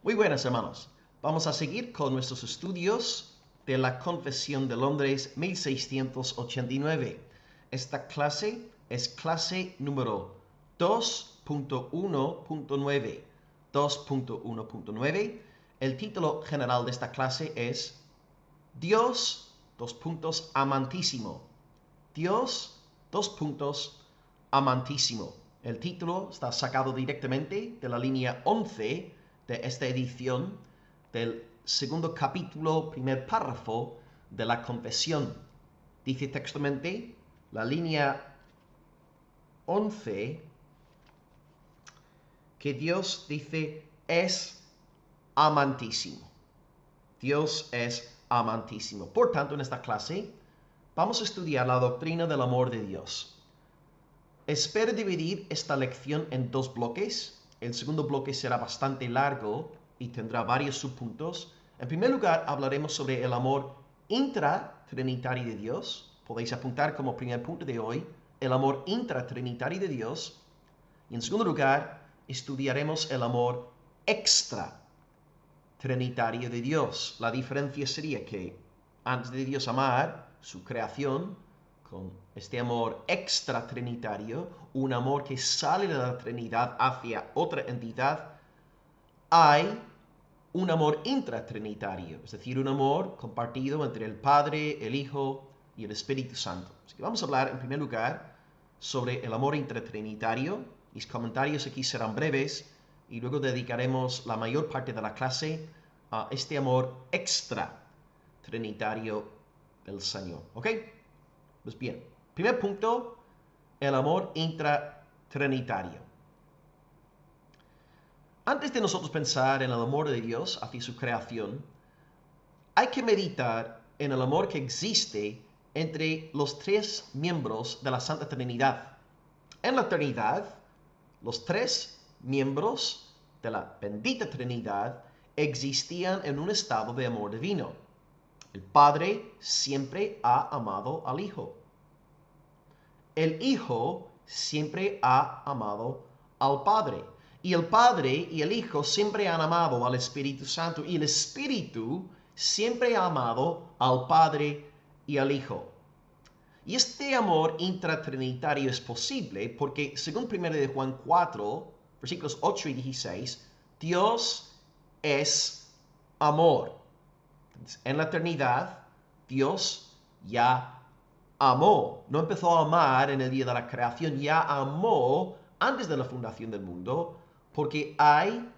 Muy buenas, hermanos. Vamos a seguir con nuestros estudios de la Confesión de Londres 1689. Esta clase es clase número 2.1.9. 2.1.9. El título general de esta clase es Dios, amantísimo. Dios, amantísimo. El título está sacado directamente de la línea 11 de esta edición del segundo capítulo, primer párrafo de la confesión. Dice textualmente la línea 11 que Dios dice es amantísimo. Dios es amantísimo. Por tanto, en esta clase vamos a estudiar la doctrina del amor de Dios. Espero dividir esta lección en dos bloques. El segundo bloque será bastante largo y tendrá varios subpuntos. En primer lugar, hablaremos sobre el amor intratrinitario de Dios. Podéis apuntar como primer punto de hoy el amor intratrinitario de Dios. Y en segundo lugar, estudiaremos el amor extratrinitario de Dios. La diferencia sería que antes de Dios amar su creación, con este amor extratrinitario, un amor que sale de la Trinidad hacia otra entidad, hay un amor intratrinitario, es decir, un amor compartido entre el Padre, el Hijo y el Espíritu Santo. Así que vamos a hablar en primer lugar sobre el amor intratrinitario. Mis comentarios aquí serán breves y luego dedicaremos la mayor parte de la clase a este amor extratrinitario del Señor. ¿Ok? Pues bien, primer punto, el amor intratrinitario. Antes de nosotros pensar en el amor de Dios hacia su creación, hay que meditar en el amor que existe entre los tres miembros de la Santa Trinidad. En la Trinidad, los tres miembros de la bendita Trinidad existían en un estado de amor divino. El Padre siempre ha amado al Hijo. El Hijo siempre ha amado al Padre. Y el Padre y el Hijo siempre han amado al Espíritu Santo. Y el Espíritu siempre ha amado al Padre y al Hijo. Y este amor intratrinitario es posible porque, según 1 de Juan 4, versículos 8 y 16, Dios es amor. En la eternidad, Dios ya amó. No empezó a amar en el día de la creación, ya amó antes de la fundación del mundo, porque hay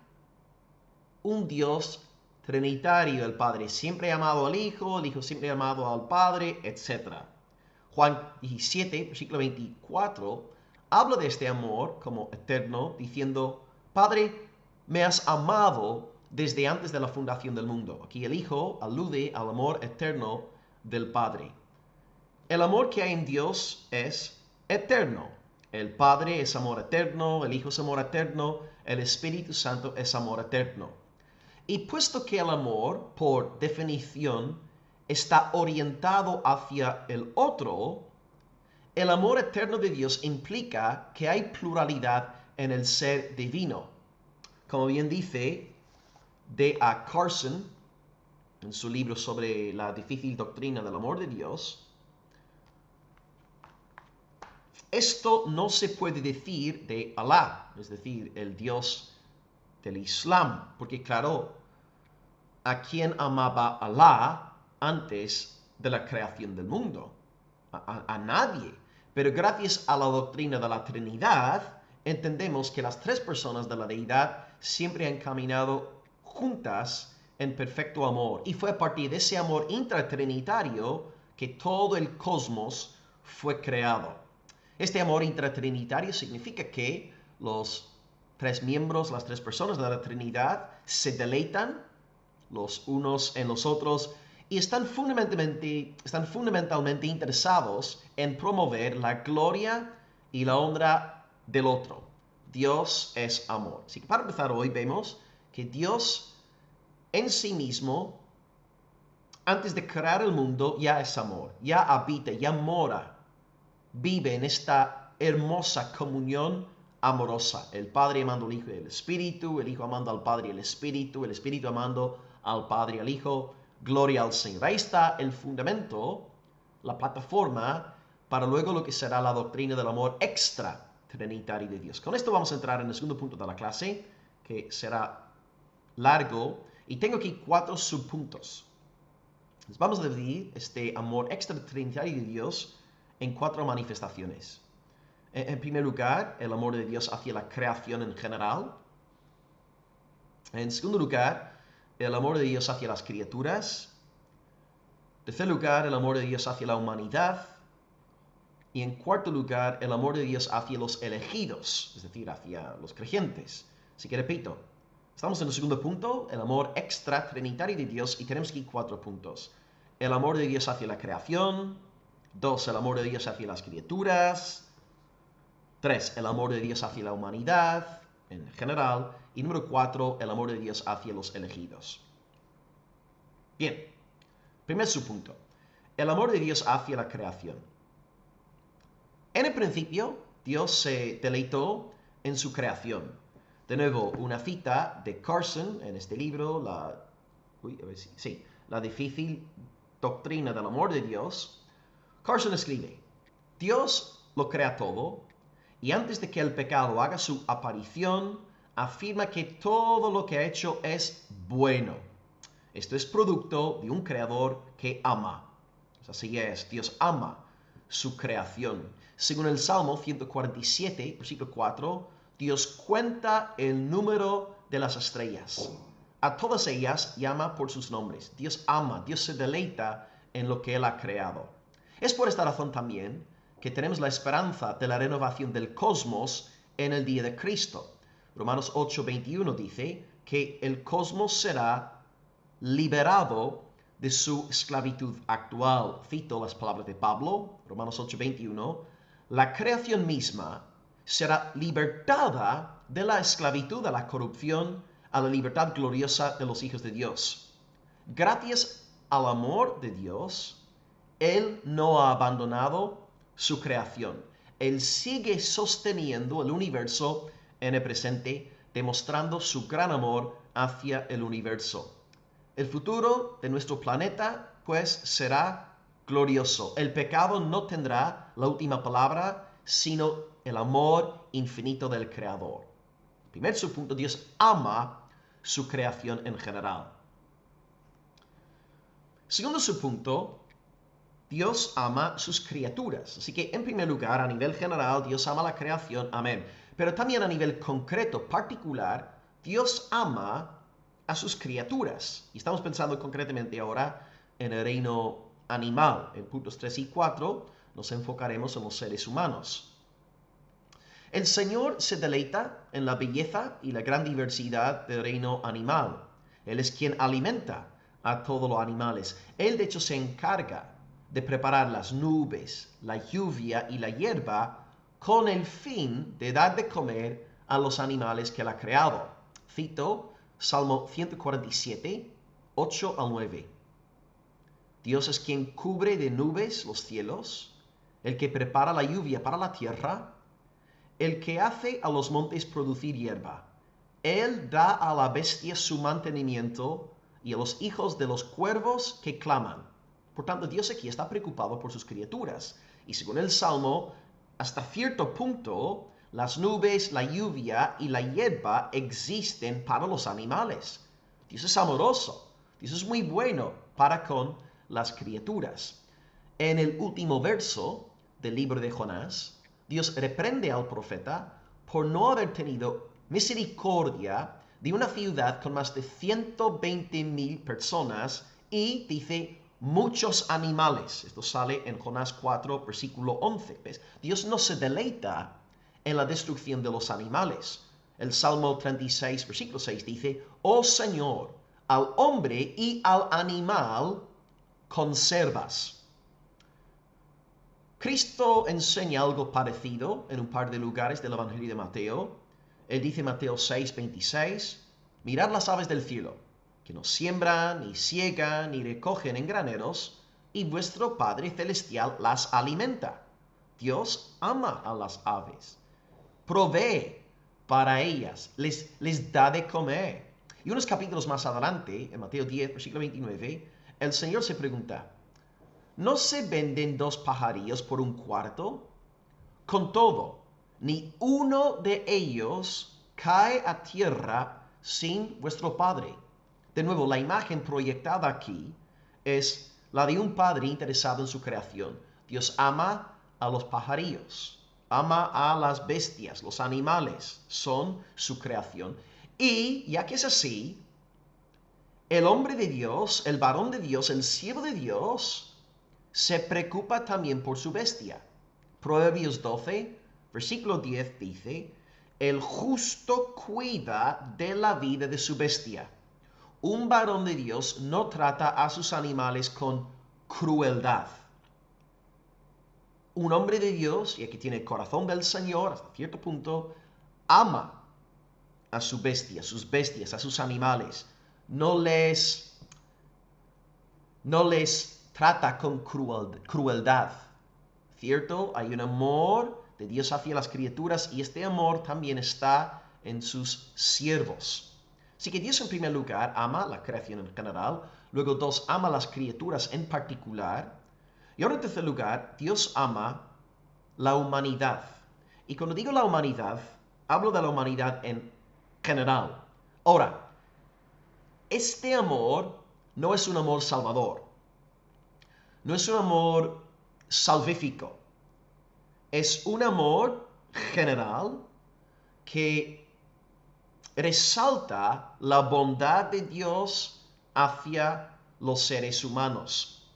un Dios trinitario. El Padre siempre ha amado al Hijo, el Hijo siempre ha amado al Padre, etc. Juan 17, versículo 24, habla de este amor como eterno, diciendo, Padre, me has amado desde antes de la fundación del mundo. Aquí el Hijo alude al amor eterno del Padre. El amor que hay en Dios es eterno. El Padre es amor eterno, el Hijo es amor eterno, el Espíritu Santo es amor eterno. Y puesto que el amor, por definición, está orientado hacia el otro, el amor eterno de Dios implica que hay pluralidad en el ser divino. Como bien dice D.A. Carson en su libro sobre la difícil doctrina del amor de Dios, esto no se puede decir de Alá, es decir, el Dios del Islam, porque claro, ¿a quién amaba Alá antes de la creación del mundo? A nadie. Pero gracias a la doctrina de la Trinidad, entendemos que las tres personas de la deidad siempre han caminado juntas en perfecto amor. Y fue a partir de ese amor intratrinitario que todo el cosmos fue creado. Este amor intratrinitario significa que los tres miembros, las tres personas de la Trinidad, se deleitan los unos en los otros y están fundamentalmente interesados en promover la gloria y la honra del otro. Dios es amor. Así que para empezar hoy vemos que Dios en sí mismo, antes de crear el mundo, ya es amor, ya habita, ya mora, vive en esta hermosa comunión amorosa. El Padre amando al Hijo y al Espíritu, el Hijo amando al Padre y al Espíritu, el Espíritu amando al Padre y al Hijo. Gloria al Señor. Ahí está el fundamento, la plataforma, para luego lo que será la doctrina del amor extra trinitario de Dios. Con esto vamos a entrar en el segundo punto de la clase, que será largo, y tengo aquí 4 subpuntos. Entonces vamos a dividir este amor extra trinitario de Dios en 4 manifestaciones. En primer lugar, el amor de Dios hacia la creación en general. En segundo lugar, el amor de Dios hacia las criaturas. En tercer lugar, el amor de Dios hacia la humanidad. Y en cuarto lugar, el amor de Dios hacia los elegidos, es decir, hacia los creyentes. Así que repito, estamos en el segundo punto, el amor extra trinitario de Dios, y tenemos aquí 4 puntos. El amor de Dios hacia la creación. 2, el amor de Dios hacia las criaturas. 3, el amor de Dios hacia la humanidad en general. Y número 4, el amor de Dios hacia los elegidos. Bien, primer subpunto, el amor de Dios hacia la creación. En el principio, Dios se deleitó en su creación. De nuevo, una cita de Carson en este libro, La difícil doctrina del amor de Dios. Carson escribe, Dios lo crea todo, y antes de que el pecado haga su aparición, afirma que todo lo que ha hecho es bueno. Esto es producto de un creador que ama. Así es, Dios ama su creación. Según el Salmo 147, versículo 4, Dios cuenta el número de las estrellas. A todas ellas llama por sus nombres. Dios ama, Dios se deleita en lo que Él ha creado. Es por esta razón también que tenemos la esperanza de la renovación del cosmos en el día de Cristo. Romanos 8:21 dice que el cosmos será liberado de su esclavitud actual. Cito las palabras de Pablo, Romanos 8:21, la creación misma será libertada de la esclavitud a la corrupción, a la libertad gloriosa de los hijos de Dios. Gracias al amor de Dios, Él no ha abandonado su creación. Él sigue sosteniendo el universo en el presente, demostrando su gran amor hacia el universo. El futuro de nuestro planeta, pues, será glorioso. El pecado no tendrá la última palabra, sino el amor infinito del Creador. Primer subpunto, Dios ama su creación en general. Segundo subpunto, Dios ama sus criaturas. Así que, en primer lugar, a nivel general, Dios ama la creación, amén. Pero también a nivel concreto, particular, Dios ama a sus criaturas. Y estamos pensando concretamente ahora en el reino animal. En puntos 3 y 4 nos enfocaremos en los seres humanos. El Señor se deleita en la belleza y la gran diversidad del reino animal. Él es quien alimenta a todos los animales. Él, de hecho, se encarga de preparar las nubes, la lluvia y la hierba con el fin de dar de comer a los animales que Él ha creado. Cito Salmo 147, 8 al 9. Dios es quien cubre de nubes los cielos, el que prepara la lluvia para la tierra, el que hace a los montes producir hierba. Él da a la bestia su mantenimiento y a los hijos de los cuervos que claman. Por tanto, Dios aquí está preocupado por sus criaturas. Y según el Salmo, hasta cierto punto, las nubes, la lluvia y la hierba existen para los animales. Dios es amoroso. Dios es muy bueno para con las criaturas. En el último verso del libro de Jonás, Dios reprende al profeta por no haber tenido misericordia de una ciudad con más de 120,000 personas y dice muchos animales. Esto sale en Jonás 4, versículo 11. ¿Ves? Dios no se deleita en la destrucción de los animales. El Salmo 36, versículo 6 dice, oh Señor, al hombre y al animal conservas. Cristo enseña algo parecido en un par de lugares del Evangelio de Mateo. Él dice en Mateo 6, 26, mirad las aves del cielo, que no siembran, ni siegan, ni recogen en graneros, y vuestro Padre Celestial las alimenta. Dios ama a las aves. provee para ellas, les da de comer. Y unos capítulos más adelante, en Mateo 10, versículo 29, el Señor se pregunta, ¿no se venden 2 pajarillos por un cuarto? Con todo, ni uno de ellos cae a tierra sin vuestro Padre. De nuevo, la imagen proyectada aquí es la de un padre interesado en su creación. Dios ama a los pajarillos, ama a las bestias, los animales son su creación. Y ya que es así, el hombre de Dios, el varón de Dios, el siervo de Dios, se preocupa también por su bestia. Proverbios 12, versículo 10 dice, el justo cuida de la vida de su bestia. Un varón de Dios no trata a sus animales con crueldad. Un hombre de Dios, y que tiene el corazón del Señor hasta cierto punto, ama a su bestia, sus bestias, a sus animales. No les trata con crueldad. ¿Cierto? Hay un amor de Dios hacia las criaturas y este amor también está en sus siervos. Así que Dios en primer lugar ama la creación en general, luego 2, ama las criaturas en particular, y ahora en tercer lugar, Dios ama la humanidad. Y cuando digo la humanidad, hablo de la humanidad en general. Ahora, este amor no es un amor salvador, no es un amor salvífico, es un amor general que resalta la bondad de Dios hacia los seres humanos.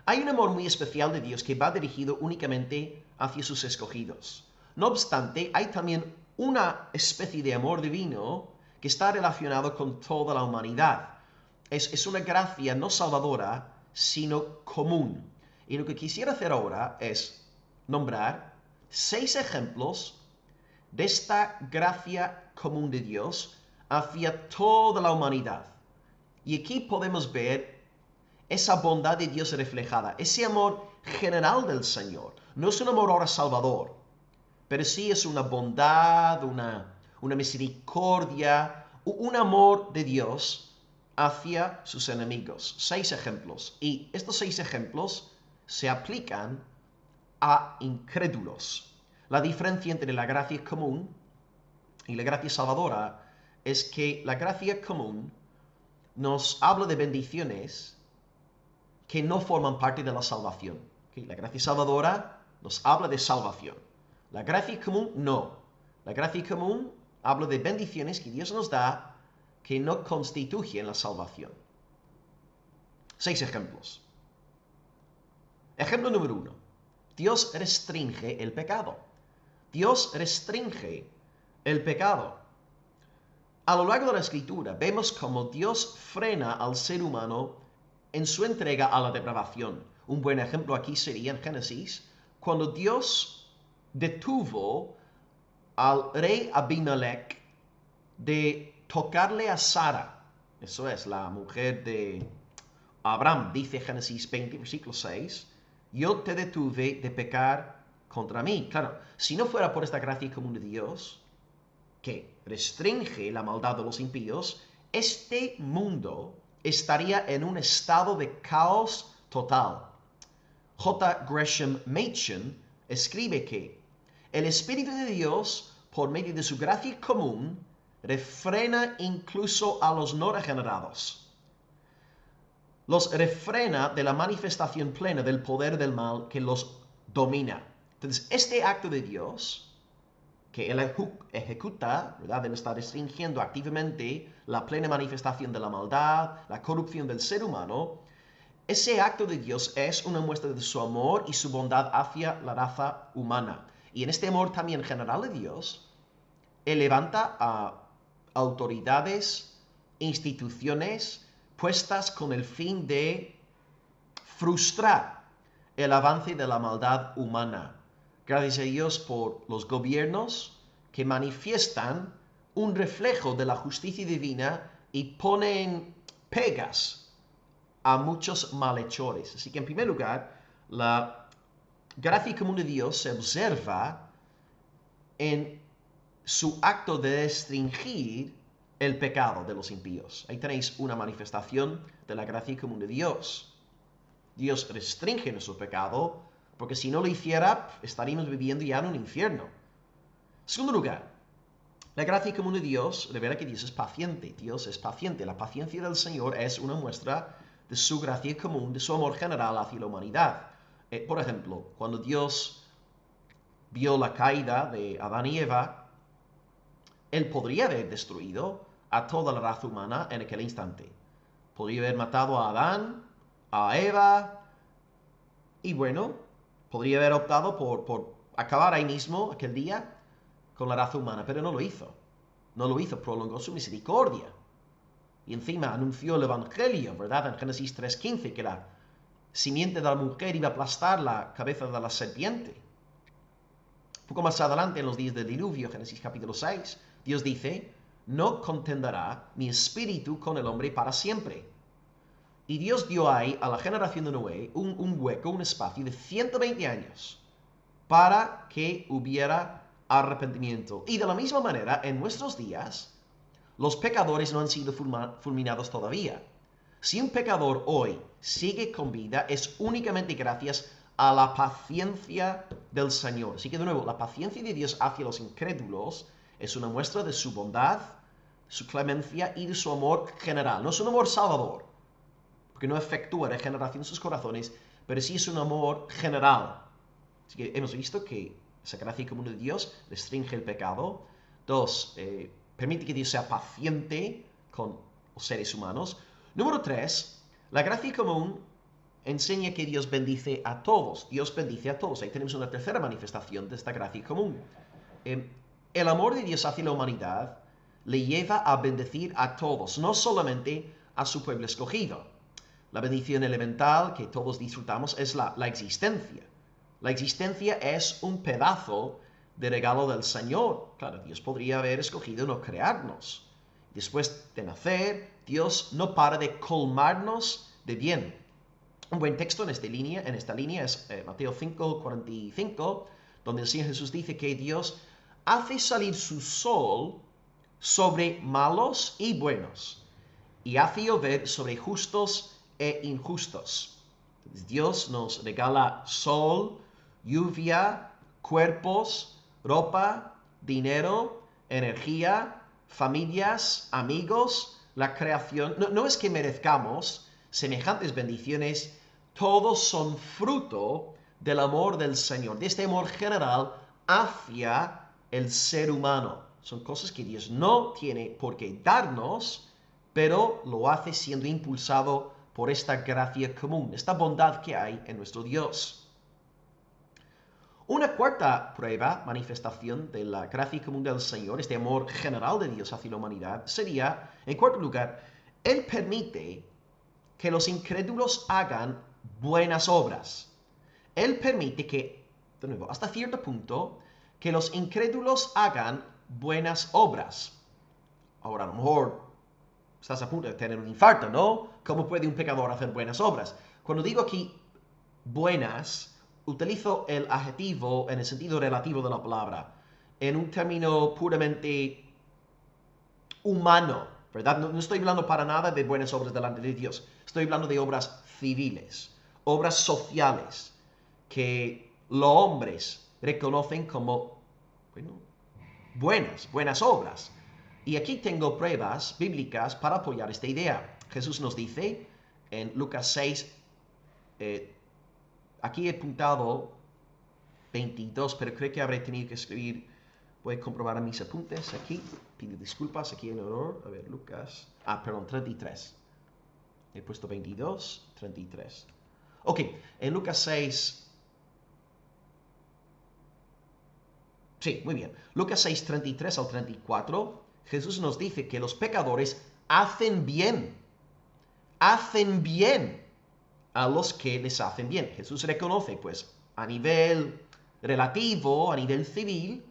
Hay un amor muy especial de Dios que va dirigido únicamente hacia sus escogidos. No obstante, hay también una especie de amor divino que está relacionado con toda la humanidad. Es una gracia no salvadora, sino común. Y lo que quisiera hacer ahora es nombrar 6 ejemplos de esta gracia común de Dios hacia toda la humanidad. Y aquí podemos ver esa bondad de Dios reflejada, ese amor general del Señor. No es un amor ahora salvador, pero sí es una bondad, una misericordia, un amor de Dios hacia sus enemigos. 6 ejemplos. Y estos 6 ejemplos se aplican a incrédulos. La diferencia entre la gracia común y la gracia salvadora es que la gracia común nos habla de bendiciones que no forman parte de la salvación. ¿Okay? La gracia salvadora nos habla de salvación. La gracia común no. La gracia común habla de bendiciones que Dios nos da que no constituyen la salvación. 6 ejemplos. Ejemplo número 1. Dios restringe el pecado. Dios restringe el pecado. A lo largo de la Escritura vemos cómo Dios frena al ser humano en su entrega a la depravación. Un buen ejemplo aquí sería en Génesis, cuando Dios detuvo al rey Abimelech de tocarle a Sara. Eso es, la mujer de Abraham. Dice Génesis 20, versículo 6, yo te detuve de pecar contra mí. Claro, si no fuera por esta gracia común de Dios, que restringe la maldad de los impíos, este mundo estaría en un estado de caos total. J. Gresham Machen escribe que el Espíritu de Dios, por medio de su gracia común, refrena incluso a los no regenerados. Los refrena de la manifestación plena del poder del mal que los domina. Entonces, este acto de Dios que Él ejecuta, ¿verdad? Él está restringiendo activamente la plena manifestación de la maldad, la corrupción del ser humano. Ese acto de Dios es una muestra de su amor y su bondad hacia la raza humana. Y en este amor también general de Dios, Él levanta a autoridades, instituciones, puestas con el fin de frustrar el avance de la maldad humana. Gracias a Dios por los gobiernos que manifiestan un reflejo de la justicia divina y ponen pegas a muchos malhechores. Así que en primer lugar, la gracia común de Dios se observa en su acto de restringir el pecado de los impíos. Ahí tenéis una manifestación de la gracia común de Dios. Dios restringe nuestro pecado, porque si no lo hiciera, estaríamos viviendo ya en un infierno. Segundo lugar, la gracia común de Dios revela que Dios es paciente. Dios es paciente. La paciencia del Señor es una muestra de su gracia común, de su amor general hacia la humanidad. Por ejemplo, cuando Dios vio la caída de Adán y Eva, Él podría haber destruido a toda la raza humana en aquel instante. Podría haber matado a Adán, a Eva, y bueno, podría haber optado por acabar ahí mismo, aquel día, con la raza humana, pero no lo hizo. No lo hizo, prolongó su misericordia. Y encima anunció el Evangelio, ¿verdad? En Génesis 3:15, que la simiente de la mujer iba a aplastar la cabeza de la serpiente. Un poco más adelante, en los días del diluvio, Génesis capítulo 6, Dios dice, no contenderá mi espíritu con el hombre para siempre. Y Dios dio ahí a la generación de Noé un hueco, un espacio de 120 años para que hubiera arrepentimiento. Y de la misma manera, en nuestros días, los pecadores no han sido fulminados todavía. Si un pecador hoy sigue con vida, es únicamente gracias a la paciencia del Señor. Así que de nuevo, la paciencia de Dios hacia los incrédulos es una muestra de su bondad, su clemencia y de su amor general. No es un amor salvador, porque no efectúa regeneración en sus corazones, pero sí es un amor general. Así que hemos visto que esa gracia común de Dios restringe el pecado. Dos, permite que Dios sea paciente con los seres humanos. Número 3, la gracia común enseña que Dios bendice a todos. Dios bendice a todos. Ahí tenemos una tercera manifestación de esta gracia común. El amor de Dios hacia la humanidad le lleva a bendecir a todos, no solamente a su pueblo escogido. La bendición elemental que todos disfrutamos es la existencia. La existencia es un pedazo de regalo del Señor. Claro, Dios podría haber escogido no crearnos. Después de nacer, Dios no para de colmarnos de bien. Un buen texto en esta línea es Mateo 5:45, donde el Señor Jesús dice que Dios hace salir su sol sobre malos y buenos, y hace llover sobre justos e injustos. Dios nos regala sol, lluvia, cuerpos, ropa, dinero, energía, familias, amigos, la creación. No es que merezcamos semejantes bendiciones, todos son fruto del amor del Señor, de este amor general hacia el ser humano. Son cosas que Dios no tiene por qué darnos, pero lo hace siendo impulsado por esta gracia común, esta bondad que hay en nuestro Dios. Una cuarta prueba, manifestación de la gracia común del Señor, este amor general de Dios hacia la humanidad, sería, en cuarto lugar, Él permite que los incrédulos hagan buenas obras. Él permite que, de nuevo, hasta cierto punto, que los incrédulos hagan buenas obras. Ahora, a lo mejor estás a punto de tener un infarto, ¿no? ¿Cómo puede un pecador hacer buenas obras? Cuando digo aquí buenas, utilizo el adjetivo en el sentido relativo de la palabra, en un término puramente humano, ¿verdad? No estoy hablando para nada de buenas obras delante de Dios. Estoy hablando de obras civiles, obras sociales, que los hombres reconocen como, bueno, buenas obras. Y aquí tengo pruebas bíblicas para apoyar esta idea. Jesús nos dice en Lucas 6, aquí he apuntado 22, pero creo que habré tenido que escribir, voy a comprobar en mis apuntes aquí, pido disculpas, aquí en error, a ver, Lucas, perdón, 33. He puesto 22, 33. Ok, en Lucas 6, sí, muy bien. Lucas 6, 33 al 34, Jesús nos dice que los pecadores hacen bien a los que les hacen bien. Jesús reconoce, pues, a nivel relativo, a nivel civil,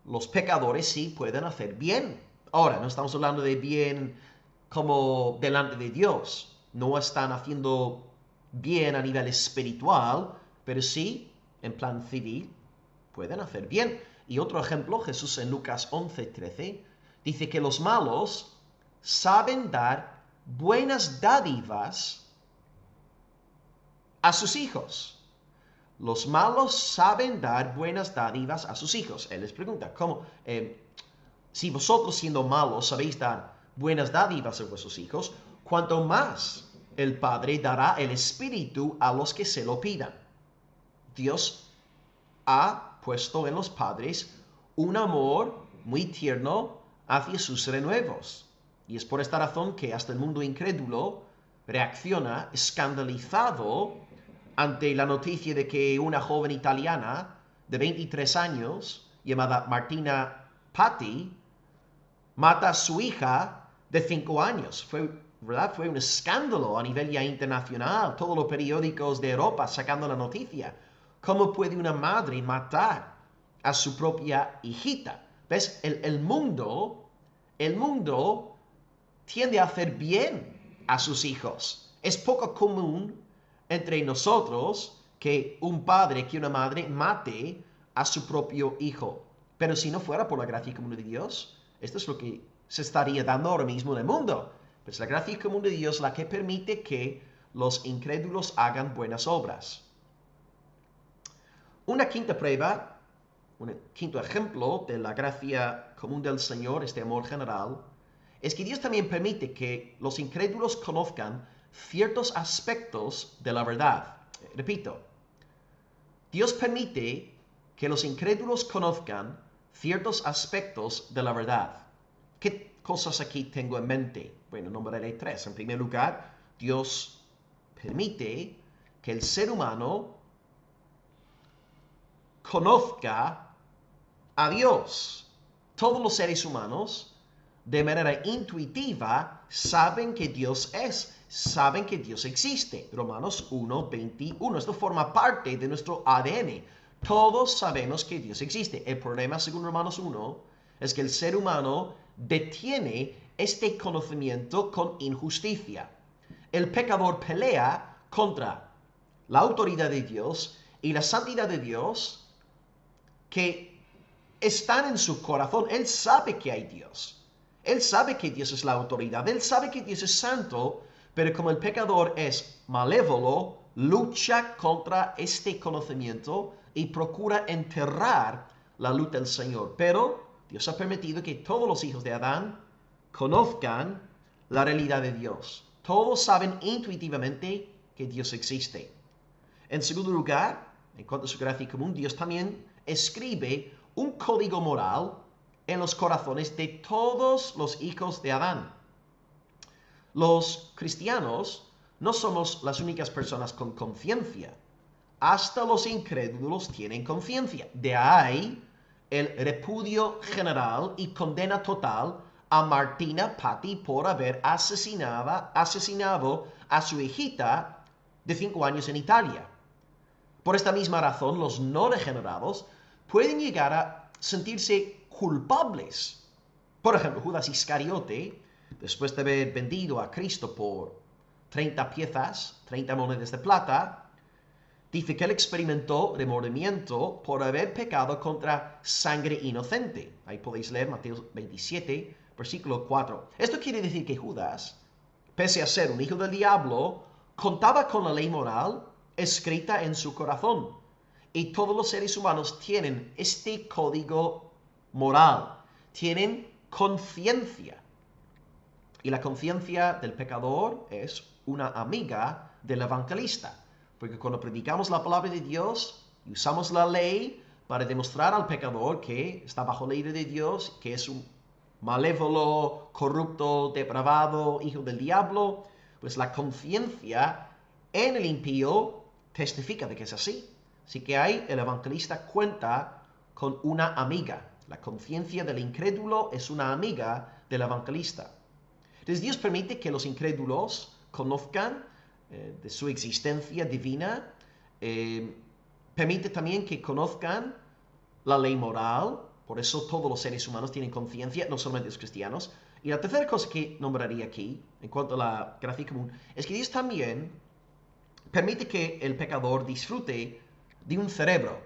los pecadores sí pueden hacer bien. Ahora, no estamos hablando de bien como delante de Dios. No están haciendo bien a nivel espiritual, pero sí, en plan civil, pueden hacer bien. Y otro ejemplo, Jesús en Lucas 11:13, dice que los malos saben dar buenas dádivas a sus hijos. Los malos saben dar buenas dádivas a sus hijos. Él les pregunta, ¿cómo? Si vosotros siendo malos sabéis dar buenas dádivas a vuestros hijos, cuanto más el Padre dará el Espíritu a los que se lo pidan. Dios ha puesto en los padres un amor muy tierno hacia sus renuevos. Y es por esta razón que hasta el mundo incrédulo reacciona escandalizado ante la noticia de que una joven italiana de 23 años, llamada Martina Patti, mata a su hija de 5 años. ¿Verdad? Fue un escándalo a nivel ya internacional, todos los periódicos de Europa sacando la noticia. ¿Cómo puede una madre matar a su propia hijita? ¿Ves? El mundo tiende a hacer bien a sus hijos. Es poco común entre nosotros que un padre, que una madre mate a su propio hijo. Pero si no fuera por la gracia común de Dios, esto es lo que se estaría dando ahora mismo en el mundo. Pues la gracia común de Dios la que permite que los incrédulos hagan buenas obras. Una quinta prueba, un quinto ejemplo de la gracia común del Señor, este amor general, es que Dios también permite que los incrédulos conozcan ciertos aspectos de la verdad. Repito, Dios permite que los incrédulos conozcan ciertos aspectos de la verdad. ¿Qué cosas aquí tengo en mente? Bueno, nombraré 3. En primer lugar, Dios permite que el ser humano conozca a Dios. Todos los seres humanos, de manera intuitiva, saben que Dios es, saben que Dios existe. Romanos 1:21. Esto forma parte de nuestro ADN. Todos sabemos que Dios existe. El problema, según Romanos 1, es que el ser humano detiene este conocimiento con injusticia. El pecador pelea contra la autoridad de Dios y la santidad de Dios que están en su corazón. Él sabe que hay Dios. Él sabe que Dios es la autoridad. Él sabe que Dios es santo, pero como el pecador es malévolo, lucha contra este conocimiento y procura enterrar la luz del Señor. Pero Dios ha permitido que todos los hijos de Adán conozcan la realidad de Dios. Todos saben intuitivamente que Dios existe. En segundo lugar, en cuanto a su gracia común, Dios también escribe un código moral en los corazones de todos los hijos de Adán. Los cristianos no somos las únicas personas con conciencia. Hasta los incrédulos tienen conciencia. De ahí el repudio general y condena total a Martina Patti por haber asesinado a su hijita de 5 años en Italia. Por esta misma razón, los no regenerados pueden llegar a sentirse culpables. Por ejemplo, Judas Iscariote, después de haber vendido a Cristo por 30 piezas, 30 monedas de plata, dice que él experimentó remordimiento por haber pecado contra sangre inocente. Ahí podéis leer Mateo 27, versículo 4. Esto quiere decir que Judas, pese a ser un hijo del diablo, contaba con la ley moral escrita en su corazón. Y todos los seres humanos tienen este código moral, tienen conciencia. Y la conciencia del pecador es una amiga del evangelista. Porque cuando predicamos la palabra de Dios y usamos la ley para demostrar al pecador que está bajo la ira de Dios, que es un malévolo, corrupto, depravado, hijo del diablo, pues la conciencia en el impío testifica de que es así. Así que ahí el evangelista cuenta con una amiga. La conciencia del incrédulo es una amiga del evangelista. Entonces Dios permite que los incrédulos conozcan de su existencia divina, permite también que conozcan la ley moral, por eso todos los seres humanos tienen conciencia, no solamente los cristianos. Y la tercera cosa que nombraría aquí, en cuanto a la gracia común, es que Dios también permite que el pecador disfrute de un cerebro.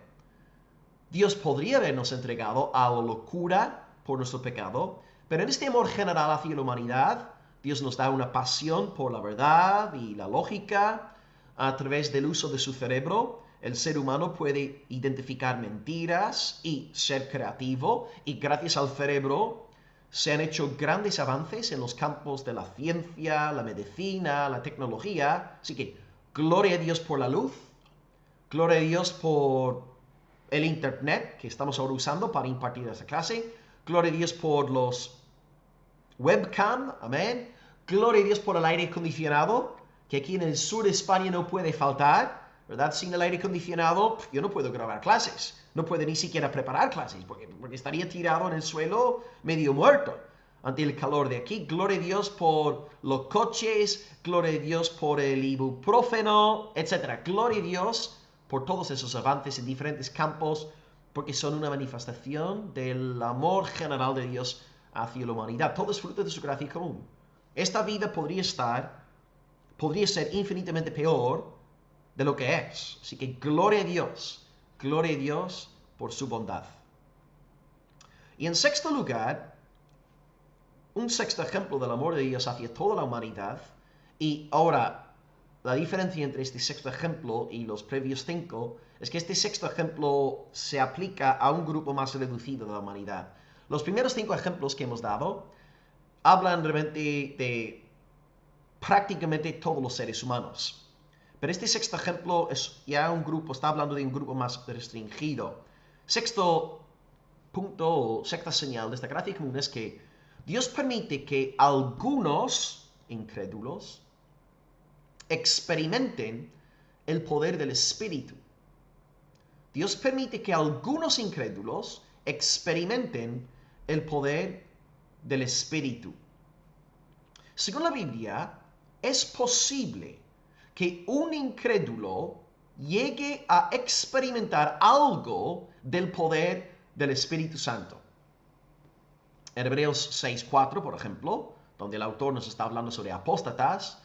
Dios podría habernos entregado a la locura por nuestro pecado, pero en este amor general hacia la humanidad, Dios nos da una pasión por la verdad y la lógica. A través del uso de su cerebro, el ser humano puede identificar mentiras y ser creativo, y gracias al cerebro se han hecho grandes avances en los campos de la ciencia, la medicina, la tecnología. Así que, gloria a Dios por la luz, gloria a Dios por el internet que estamos ahora usando para impartir esta clase. Gloria a Dios por los webcam, amén. Gloria a Dios por el aire acondicionado, que aquí en el sur de España no puede faltar, ¿verdad? Sin el aire acondicionado, yo no puedo grabar clases, no puedo ni siquiera preparar clases, porque estaría tirado en el suelo medio muerto ante el calor de aquí. Gloria a Dios por los coches, gloria a Dios por el ibuprofeno, etc. Gloria a Dios por todos esos avances en diferentes campos, porque son una manifestación del amor general de Dios hacia la humanidad. Todo es fruto de su gracia común. Esta vida podría ser infinitamente peor de lo que es. Así que gloria a Dios por su bondad. Y en sexto lugar, un sexto ejemplo del amor de Dios hacia toda la humanidad, y ahora la diferencia entre este sexto ejemplo y los previos 5 es que este sexto ejemplo se aplica a un grupo más reducido de la humanidad. Los primeros 5 ejemplos que hemos dado hablan realmente de prácticamente todos los seres humanos. Pero este sexto ejemplo es ya un grupo, está hablando de un grupo más restringido. Sexto punto o sexta señal de esta gracia común es que Dios permite que algunos incrédulos experimenten el poder del Espíritu. Dios permite que algunos incrédulos experimenten el poder del Espíritu. Según la Biblia, es posible que un incrédulo llegue a experimentar algo del poder del Espíritu Santo. En Hebreos 6:4, por ejemplo, donde el autor nos está hablando sobre apóstatas,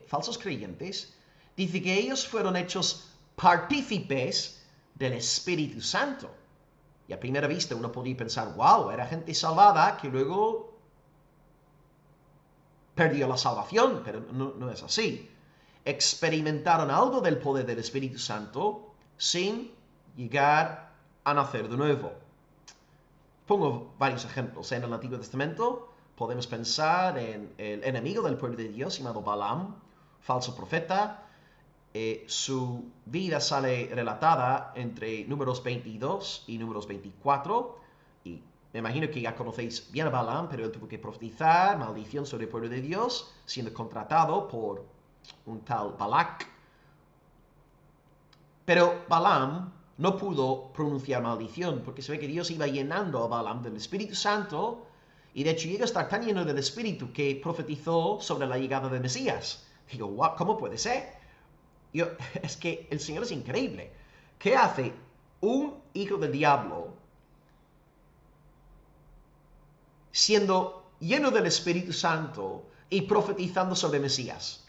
falsos creyentes, dice que ellos fueron hechos partícipes del Espíritu Santo. Y a primera vista uno podría pensar, wow, era gente salvada que luego perdió la salvación, pero no es así. Experimentaron algo del poder del Espíritu Santo sin llegar a nacer de nuevo. Pongo varios ejemplos. En el Antiguo Testamento podemos pensar en el enemigo del pueblo de Dios llamado Balaam, falso profeta. Su vida sale relatada entre Números 22 y Números 24. Y me imagino que ya conocéis bien a Balaam, pero él tuvo que profetizar maldición sobre el pueblo de Dios, siendo contratado por un tal Balac. Pero Balaam no pudo pronunciar maldición, porque se ve que Dios iba llenando a Balaam del Espíritu Santo, y de hecho llega a estar tan lleno del Espíritu que profetizó sobre la llegada del Mesías. Digo, wow, ¿cómo puede ser? Es que el Señor es increíble. ¿Qué hace un hijo del diablo siendo lleno del Espíritu Santo y profetizando sobre el Mesías?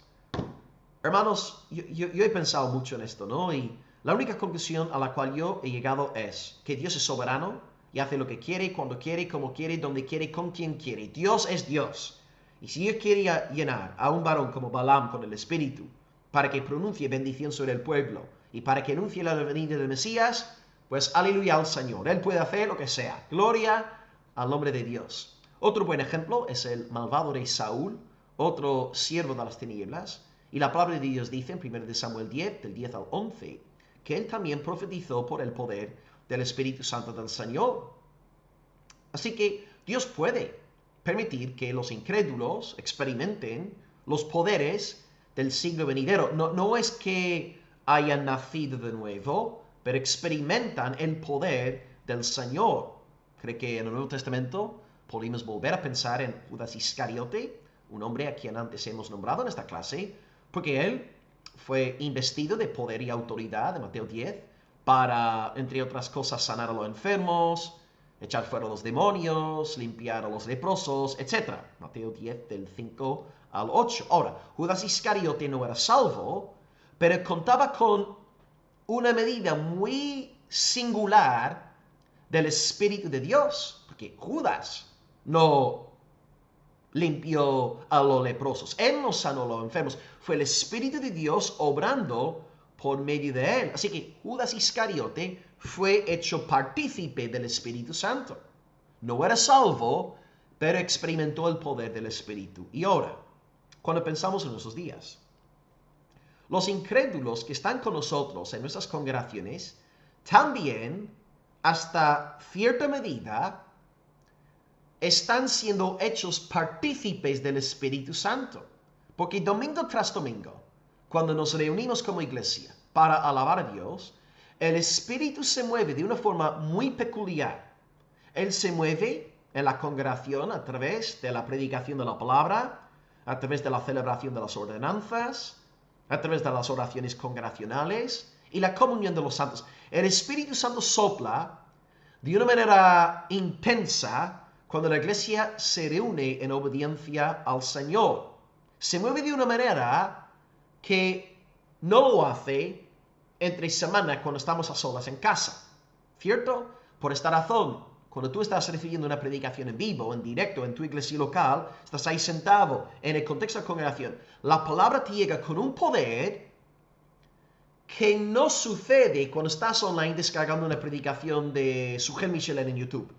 Hermanos, yo he pensado mucho en esto, ¿no? Y la única conclusión a la cual yo he llegado es que Dios es soberano y hace lo que quiere, cuando quiere, como quiere, donde quiere, con quien quiere. Dios es Dios. Y si Dios quería llenar a un varón como Balaam con el Espíritu para que pronuncie bendición sobre el pueblo y para que anuncie la venida del Mesías, pues aleluya al Señor. Él puede hacer lo que sea. Gloria al nombre de Dios. Otro buen ejemplo es el malvado rey Saúl, otro siervo de las tinieblas. Y la palabra de Dios dice en 1 Samuel 10, del 10 al 11, que él también profetizó por el poder del Espíritu Santo del Señor. Así que Dios puede permitir que los incrédulos experimenten los poderes del siglo venidero. No es que hayan nacido de nuevo, pero experimentan el poder del Señor. Creo que en el Nuevo Testamento podemos volver a pensar en Judas Iscariote, un hombre a quien antes hemos nombrado en esta clase, porque él fue investido de poder y autoridad de Mateo 10 para, entre otras cosas, sanar a los enfermos, echar fuera a los demonios, limpiar a los leprosos, etc. Mateo 10 del 5 al 8. Ahora, Judas Iscariote no era salvo, pero contaba con una medida muy singular del Espíritu de Dios, porque Judas no limpió a los leprosos, él no sanó a los enfermos, fue el Espíritu de Dios obrando por medio de él. Así que Judas Iscariote fue hecho partícipe del Espíritu Santo. No era salvo, pero experimentó el poder del Espíritu. Y ahora, cuando pensamos en nuestros días, los incrédulos que están con nosotros en nuestras congregaciones, también, hasta cierta medida, están siendo hechos partícipes del Espíritu Santo. Porque domingo tras domingo, cuando nos reunimos como iglesia para alabar a Dios, el Espíritu se mueve de una forma muy peculiar. Él se mueve en la congregación a través de la predicación de la palabra, a través de la celebración de las ordenanzas, a través de las oraciones congregacionales y la comunión de los santos. El Espíritu Santo sopla de una manera intensa cuando la iglesia se reúne en obediencia al Señor. Se mueve de una manera que no lo hace entre semana cuando estamos a solas en casa, ¿cierto? Por esta razón, cuando tú estás recibiendo una predicación en vivo, en directo, en tu iglesia local, estás ahí sentado en el contexto de la congregación, la palabra te llega con un poder que no sucede cuando estás online descargando una predicación de Sujel Michelin en YouTube.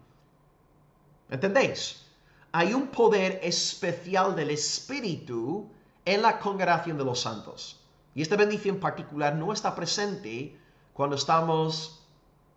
¿Entendéis? Hay un poder especial del Espíritu en la congregación de los santos. Y esta bendición particular no está presente cuando estamos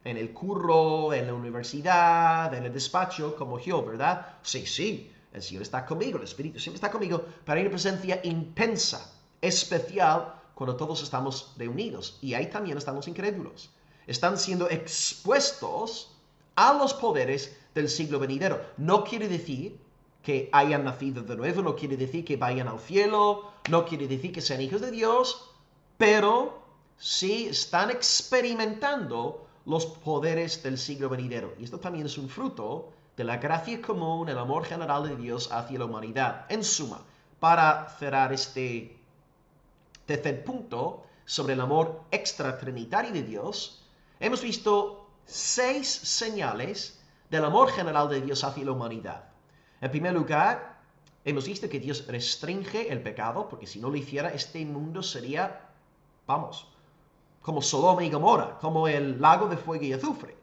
en el curro, en la universidad, en el despacho, como yo, ¿verdad? Sí, el Señor está conmigo, el Espíritu siempre está conmigo, pero hay una presencia intensa, especial, cuando todos estamos reunidos. Y ahí también están los incrédulos. Están siendo expuestos a los poderes del siglo venidero. No quiere decir que hayan nacido de nuevo, no quiere decir que vayan al cielo, no quiere decir que sean hijos de Dios, pero sí están experimentando los poderes del siglo venidero. Y esto también es un fruto de la gracia común, el amor general de Dios hacia la humanidad. En suma, para cerrar este tercer punto sobre el amor extratrinitario de Dios, hemos visto 6 señales del amor general de Dios hacia la humanidad. En primer lugar, hemos visto que Dios restringe el pecado, porque si no lo hiciera, este mundo sería, vamos, como Sodoma y Gomorra, como el lago de fuego y azufre. En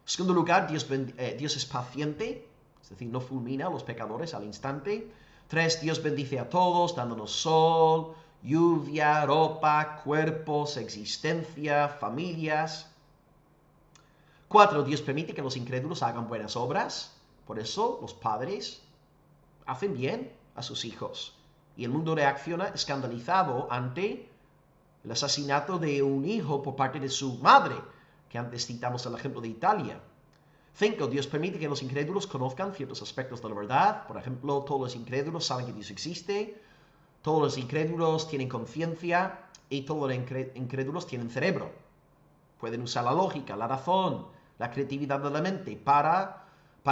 segundo lugar, Dios es paciente, es decir, no fulmina a los pecadores al instante. 3, Dios bendice a todos, dándonos sol, lluvia, ropa, cuerpos, existencia, familias. 4, Dios permite que los incrédulos hagan buenas obras. Por eso los padres hacen bien a sus hijos. Y el mundo reacciona escandalizado ante el asesinato de un hijo por parte de su madre, que antes citamos el ejemplo de Italia. 5, Dios permite que los incrédulos conozcan ciertos aspectos de la verdad. Por ejemplo, todos los incrédulos saben que Dios existe, todos los incrédulos tienen conciencia y todos los incrédulos tienen cerebro. Pueden usar la lógica, la razón, la creatividad de la mente para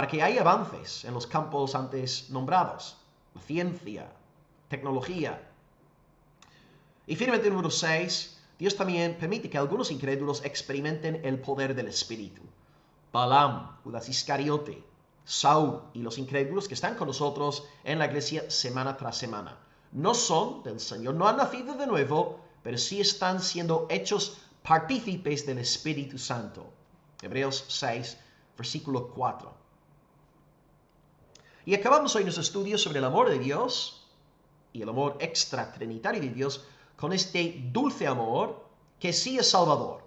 que haya avances en los campos antes nombrados, la ciencia, tecnología. Y finalmente, número 6, Dios también permite que algunos incrédulos experimenten el poder del Espíritu. Balaam, Judas Iscariote, Saúl y los incrédulos que están con nosotros en la iglesia semana tras semana. No son del Señor, no han nacido de nuevo, pero sí están siendo hechos partícipes del Espíritu Santo. Hebreos 6, versículo 4. Y acabamos hoy nuestro estudio sobre el amor de Dios y el amor extratrinitario de Dios con este dulce amor que sí es salvador.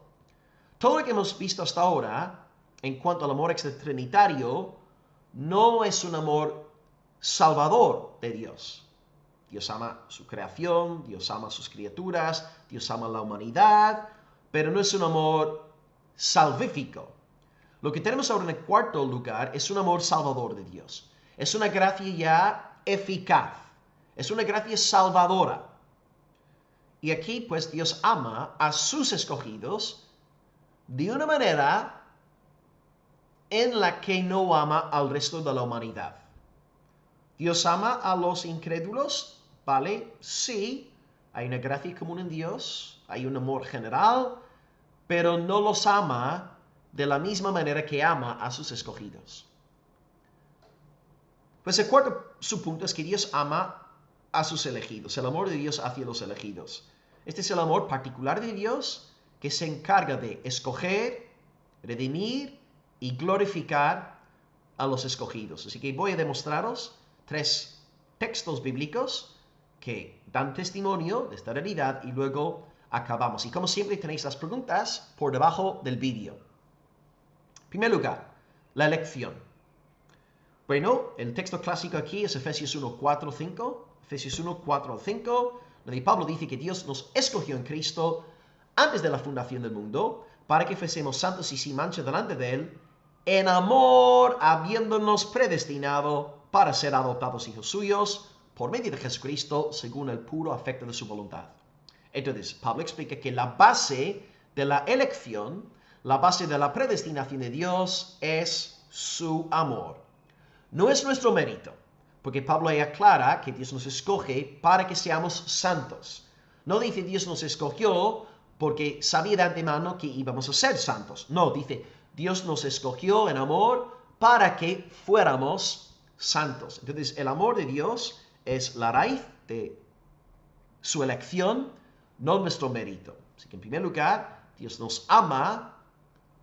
Todo lo que hemos visto hasta ahora en cuanto al amor extratrinitario no es un amor salvador de Dios. Dios ama su creación, Dios ama sus criaturas, Dios ama la humanidad, pero no es un amor salvífico. Lo que tenemos ahora en el cuarto lugar es un amor salvador de Dios. Es una gracia ya eficaz, es una gracia salvadora. Y aquí pues Dios ama a sus escogidos de una manera en la que no ama al resto de la humanidad. Dios ama a los incrédulos, ¿vale? Sí, hay una gracia común en Dios, hay un amor general, pero no los ama de la misma manera que ama a sus escogidos. Pues el cuarto subpunto es que Dios ama a sus elegidos, el amor de Dios hacia los elegidos. Este es el amor particular de Dios que se encarga de escoger, redimir y glorificar a los escogidos. Así que voy a demostraros 3 textos bíblicos que dan testimonio de esta realidad y luego acabamos. Y como siempre tenéis las preguntas por debajo del vídeo. En primer lugar, la elección. Bueno, el texto clásico aquí es Efesios 1, 4, 5. Efesios 1, 4 5, donde Pablo dice que Dios nos escogió en Cristo antes de la fundación del mundo para que fuésemos santos y sin mancha delante de Él, en amor habiéndonos predestinado para ser adoptados hijos suyos por medio de Jesucristo según el puro afecto de su voluntad. Entonces, Pablo explica que la base de la elección, la base de la predestinación de Dios es su amor. No es nuestro mérito, porque Pablo ahí aclara que Dios nos escoge para que seamos santos. No dice Dios nos escogió porque sabía de antemano que íbamos a ser santos. No, dice Dios nos escogió en amor para que fuéramos santos. Entonces, el amor de Dios es la raíz de su elección, no nuestro mérito. Así que en primer lugar, Dios nos ama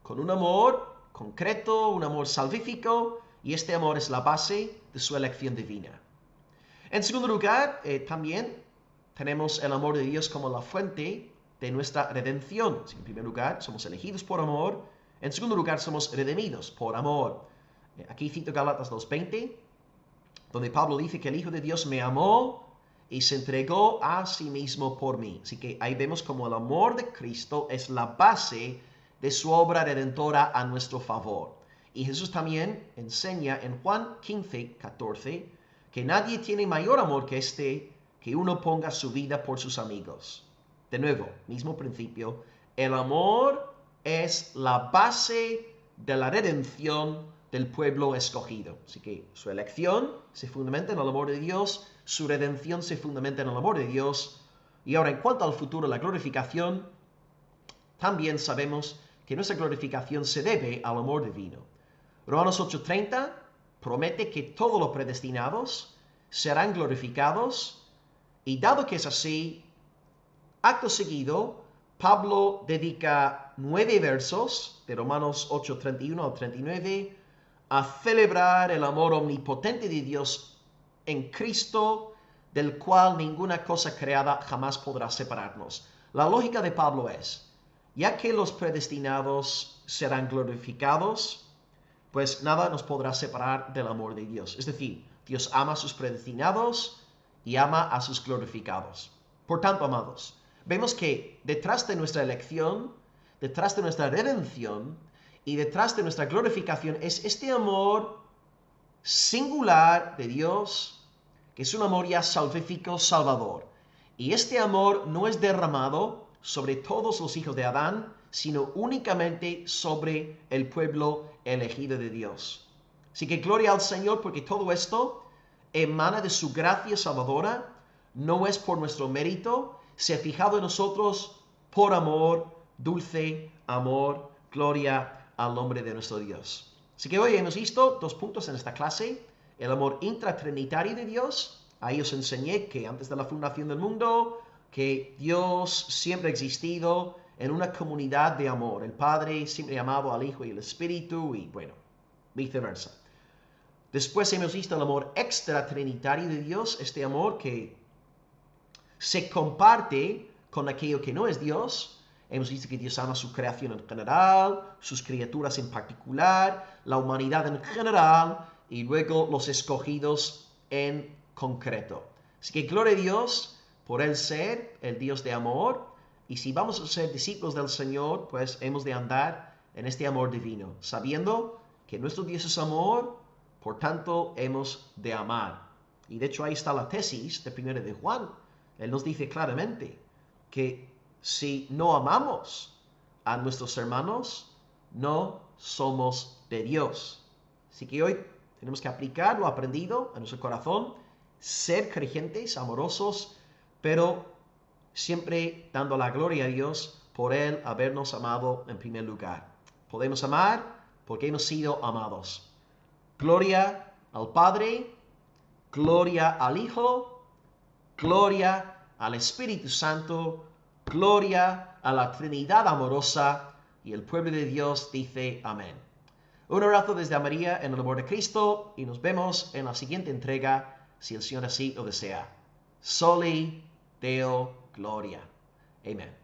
con un amor concreto, un amor salvífico, y este amor es la base de su elección divina. En segundo lugar, también tenemos el amor de Dios como la fuente de nuestra redención. En primer lugar, somos elegidos por amor. En segundo lugar, somos redimidos por amor. Aquí cito Gálatas 2:20, donde Pablo dice que el Hijo de Dios me amó y se entregó a sí mismo por mí. Así que ahí vemos como el amor de Cristo es la base de su obra redentora a nuestro favor. Y Jesús también enseña en Juan 15:14 que nadie tiene mayor amor que este, que uno ponga su vida por sus amigos. De nuevo, mismo principio, el amor es la base de la redención del pueblo escogido. Así que su elección se fundamenta en el amor de Dios, su redención se fundamenta en el amor de Dios. Y ahora, en cuanto al futuro, la glorificación, también sabemos que nuestra glorificación se debe al amor divino. Romanos 8:30 promete que todos los predestinados serán glorificados, y dado que es así, acto seguido, Pablo dedica 9 versos de Romanos 8:31 al 39 a celebrar el amor omnipotente de Dios en Cristo, del cual ninguna cosa creada jamás podrá separarnos. La lógica de Pablo es, ya que los predestinados serán glorificados, pues nada nos podrá separar del amor de Dios. Es decir, Dios ama a sus predestinados y ama a sus glorificados. Por tanto, amados, vemos que detrás de nuestra elección, detrás de nuestra redención y detrás de nuestra glorificación es este amor singular de Dios, que es un amor ya salvífico, salvador. Y este amor no es derramado sobre todos los hijos de Adán, sino únicamente sobre el pueblo elegido de Dios. Así que gloria al Señor, porque todo esto emana de su gracia salvadora, no es por nuestro mérito, se ha fijado en nosotros por amor, dulce amor, gloria al nombre de nuestro Dios. Así que hoy hemos visto 2 puntos en esta clase: el amor intratrinitario de Dios. Ahí os enseñé que antes de la fundación del mundo, que Dios siempre ha existido en una comunidad de amor. El Padre siempre ha amado al Hijo y al Espíritu, y bueno, viceversa. Después hemos visto el amor extratrinitario de Dios, este amor que se comparte con aquello que no es Dios. Hemos visto que Dios ama su creación en general, sus criaturas en particular, la humanidad en general, y luego los escogidos en concreto. Así que gloria a Dios por Él ser el Dios de amor, y si vamos a ser discípulos del Señor, pues hemos de andar en este amor divino, sabiendo que nuestro Dios es amor, por tanto hemos de amar. Y de hecho ahí está la tesis de 1 de Juan. Él nos dice claramente que si no amamos a nuestros hermanos, no somos de Dios. Así que hoy tenemos que aplicar lo aprendido a nuestro corazón, ser creyentes, amorosos, pero siempre dando la gloria a Dios por Él habernos amado en primer lugar. Podemos amar porque hemos sido amados. Gloria al Padre, gloria al Hijo, gloria al Espíritu Santo, gloria a la Trinidad amorosa, y el pueblo de Dios dice amén. Un abrazo desde María en el amor de Cristo y nos vemos en la siguiente entrega, si el Señor así lo desea. Soli Deo Gloria. Amén.